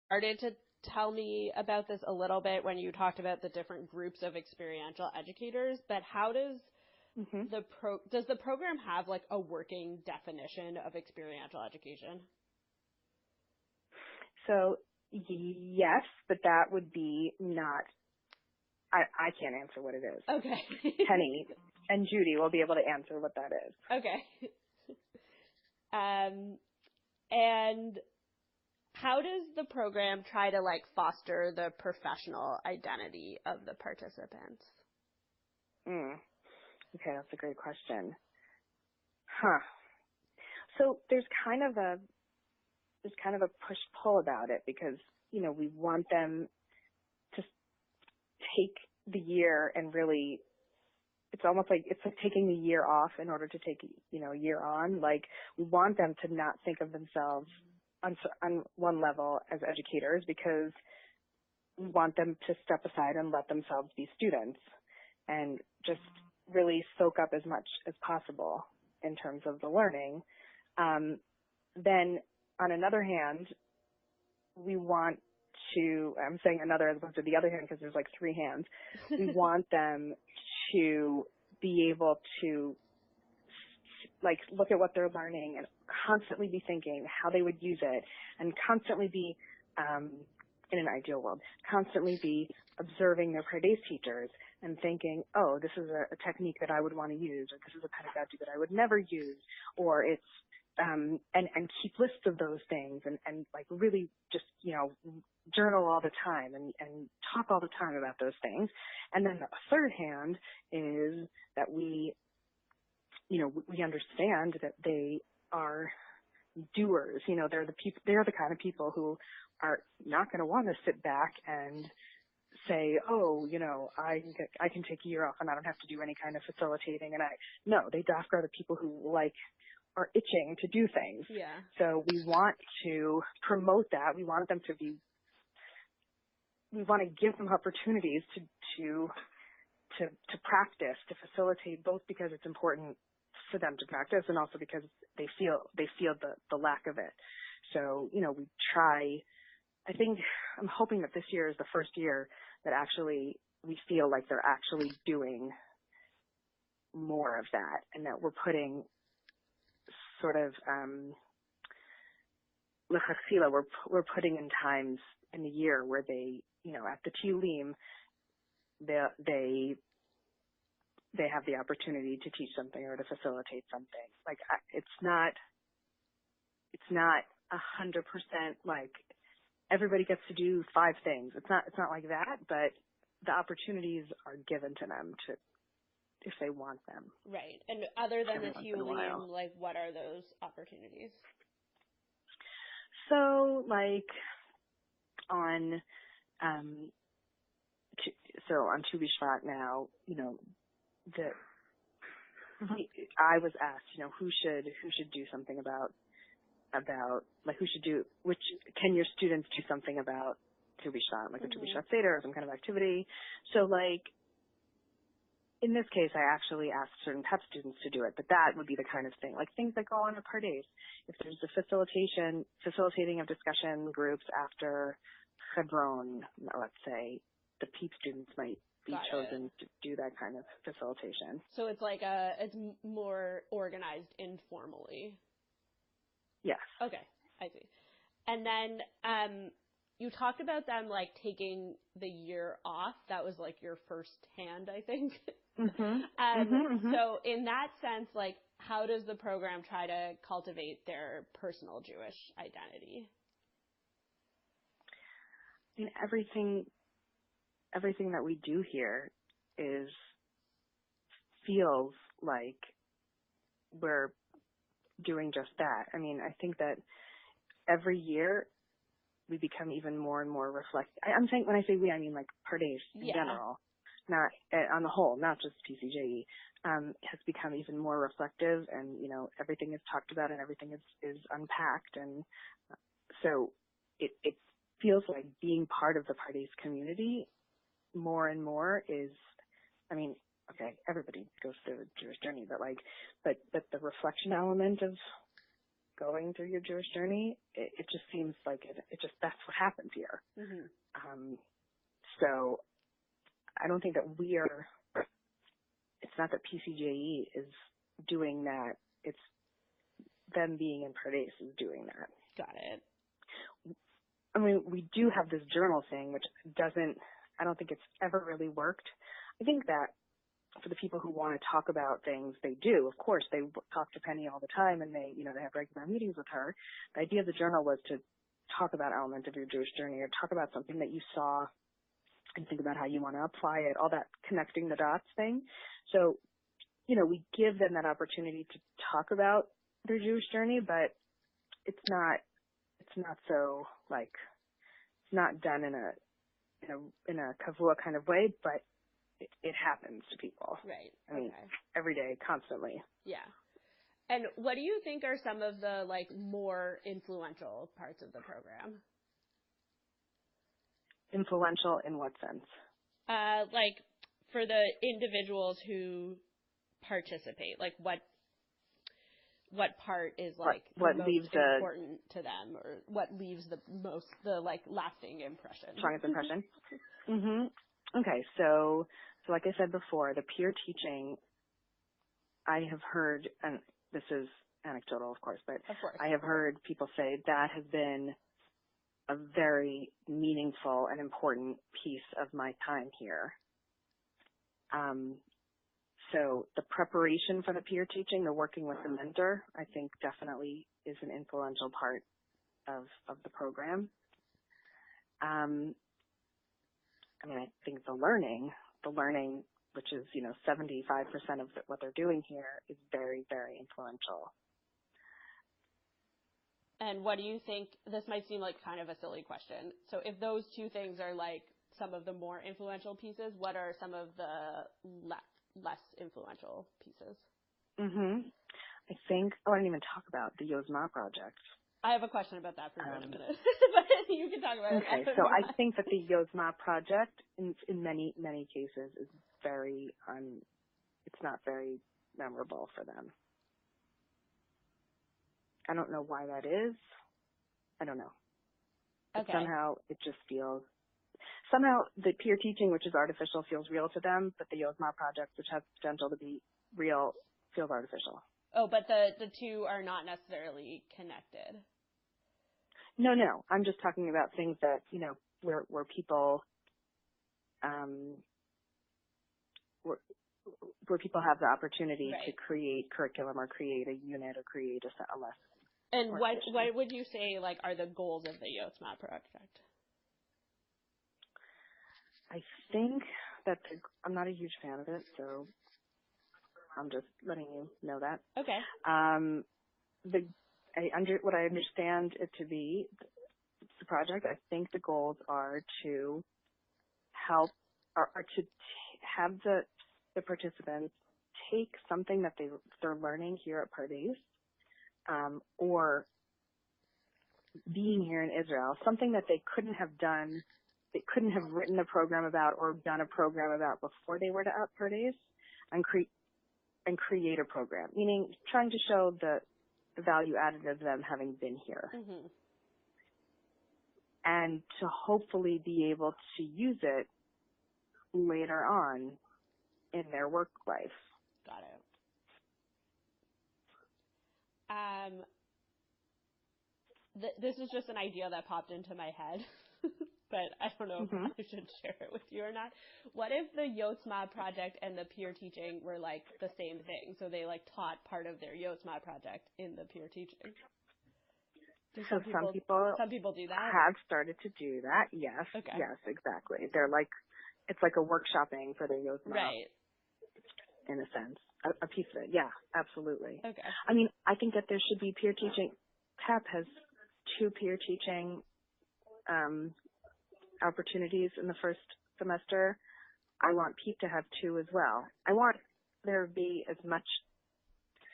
started to tell me about this a little bit when you talked about the different groups of experiential educators, but how does does the program have like a working definition of experiential education? So yes, but that would be not, I can't answer what it is. Okay. Penny and Judy will be able to answer what that is. Okay. And how does the program try to like foster the professional identity of the participants? Okay, that's a great question. So there's kind of a push-pull about it because, you know, we want them to take the year and really, it's almost like it's like taking the year off in order to take, you know, a year on. Like, we want them to not think of themselves on one level as educators because we want them to step aside and let themselves be students and just really soak up as much as possible in terms of the learning. Then on another hand, we want to, I'm saying another as opposed to the other hand because there's like three hands. We want them to be able to like look at what they're learning and constantly be thinking how they would use it and constantly be, in an ideal world, constantly be observing their Pardes teachers and thinking, oh, this is a technique that I would want to use, or this is a pedagogy that I would never use, or it's, and keep lists of those things and like really just, you know, journal all the time and talk all the time about those things. And then the third hand is that we, you know, we understand that they are doers. You know, they're the kind of people who are not going to want to sit back and say, oh, you know, I can take a year off and I don't have to do any kind of facilitating. No, they are the people who are itching to do things. Yeah. So we want to promote that. We want them to we want to give them opportunities to practice, to facilitate, both because it's important for them to practice and also because they feel the lack of it. So, you know, we try, I'm hoping that this year is the first year that actually we feel like they're actually doing more of that and that we're putting sort of, we're putting in times in the year where they, you know, at the Tilim, they have the opportunity to teach something or to facilitate something. Like, it's not 100% like everybody gets to do 5 things. It's not like that, but the opportunities are given to them if they want them. Right. And other than the Tilim, like, what are those opportunities? So, like, on Tu B'Shvat now, you know, I was asked, you know, who should do something about like can your students do something about Tu B'Shvat, like a Tu B'Shvat Seder or some kind of activity. So, like, in this case, I actually asked certain TEP students to do it, but that would be the kind of thing, like things that go on at Pardes. If there's a facilitating of discussion groups after Hebron, let's say, the PEEP students might be chosen to do that kind of facilitation. So it's like it's more organized informally. Yes. Okay, I see. And then you talked about them like taking the year off. That was like your first hand, I think. So in that sense, like, how does the program try to cultivate their personal Jewish identity? I mean, everything that we do here feels like we're doing just that. I mean, I think that every year we become even more and more I'm saying, when I say we, I mean like Pardes in general, not on the whole, not just PCJE, has become even more reflective, and, you know, everything is talked about and everything is unpacked. And so it feels like being part of the Pardes community more and more is, I mean, okay, everybody goes through a Jewish journey, but the reflection element of going through your Jewish journey, it just seems like that's what happens here. Mm-hmm. So I don't think that it's not that PCJE is doing that. It's them being in Pardes is doing that. Got it. I mean, we do have this journal thing, which I don't think it's ever really worked. I think that for the people who want to talk about things, they do. Of course, they talk to Penny all the time, and they have regular meetings with her. The idea of the journal was to talk about elements of your Jewish journey or talk about something that you saw and think about how you want to apply it, all that connecting the dots thing. So, we give them that opportunity to talk about their Jewish journey, but it's not so like, it's not done in a kavua kind of way, but it happens to people. Right. I mean, every day, constantly. Yeah. And what do you think are some of the more influential parts of the program? Influential in what sense? For the individuals who participate, what part is what the leaves most important to them, or what leaves the lasting impression? Strongest impression. Mhm. Okay, so like I said before, the peer teaching, I have heard, and this is anecdotal, of course, but of course. I have heard people say that has been a very meaningful and important piece of my time here. So the preparation for the peer teaching, the working with the mentor, I think definitely is an influential part of the program. I think the learning, which is, 75% of what they're doing here, is very, very influential. And what do you think, this might seem like kind of a silly question, so if those two things are some of the more influential pieces, what are some of the less influential pieces? I think, I didn't even talk about the Yozma project. I have a question about that for you in a minute, but you can talk about it. Okay, so I think that the Yozma project, in many, many cases, is very, it's not very memorable for them. I don't know why that is. I don't know. But okay. Somehow the peer teaching, which is artificial, feels real to them, but the Yozma project, which has potential to be real, feels artificial. Oh, but the two are not necessarily connected. No. I'm just talking about things that, where people, where people have the opportunity to create curriculum or create a unit or create a lesson. And what would you say, are the goals of the Yozma project? I think that I'm not a huge fan of it, so I'm just letting you know that. Okay. What I understand it to be, the project, I think the goals are to help, or to have the participants take something that they're learning here at Pardes, or being here in Israel, something that they couldn't have done, they couldn't have written a program about or done a program about before they were to Pardes, and create a program, meaning trying to show the value added of them having been here. Mm-hmm. And to hopefully be able to use it later on in their work life. Got it. This is just an idea that popped into my head, but I don't know if I should share it with you or not. What if the Yozma project and the peer teaching were the same thing? So they taught part of their Yozma project in the peer teaching. Some people do that? Have started to do that, yes. Okay. Yes, exactly. They're it's like a workshopping for their Yozma. Right. In a sense. A piece of it, yeah, absolutely. Okay. I think that there should be peer teaching. TAP has 2 peer teaching opportunities in the first semester. I want PEEP to have 2 as well. I want there to be as much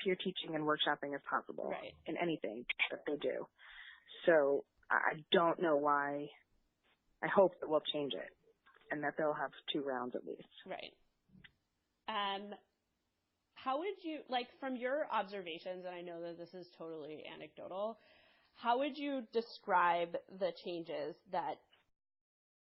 peer teaching and workshopping as possible in anything that they do. So I don't know why. I hope that we'll change it and that they'll have 2 rounds at least. Right. how would you, like, from your observations, and I know that this is totally anecdotal, how would you describe the changes that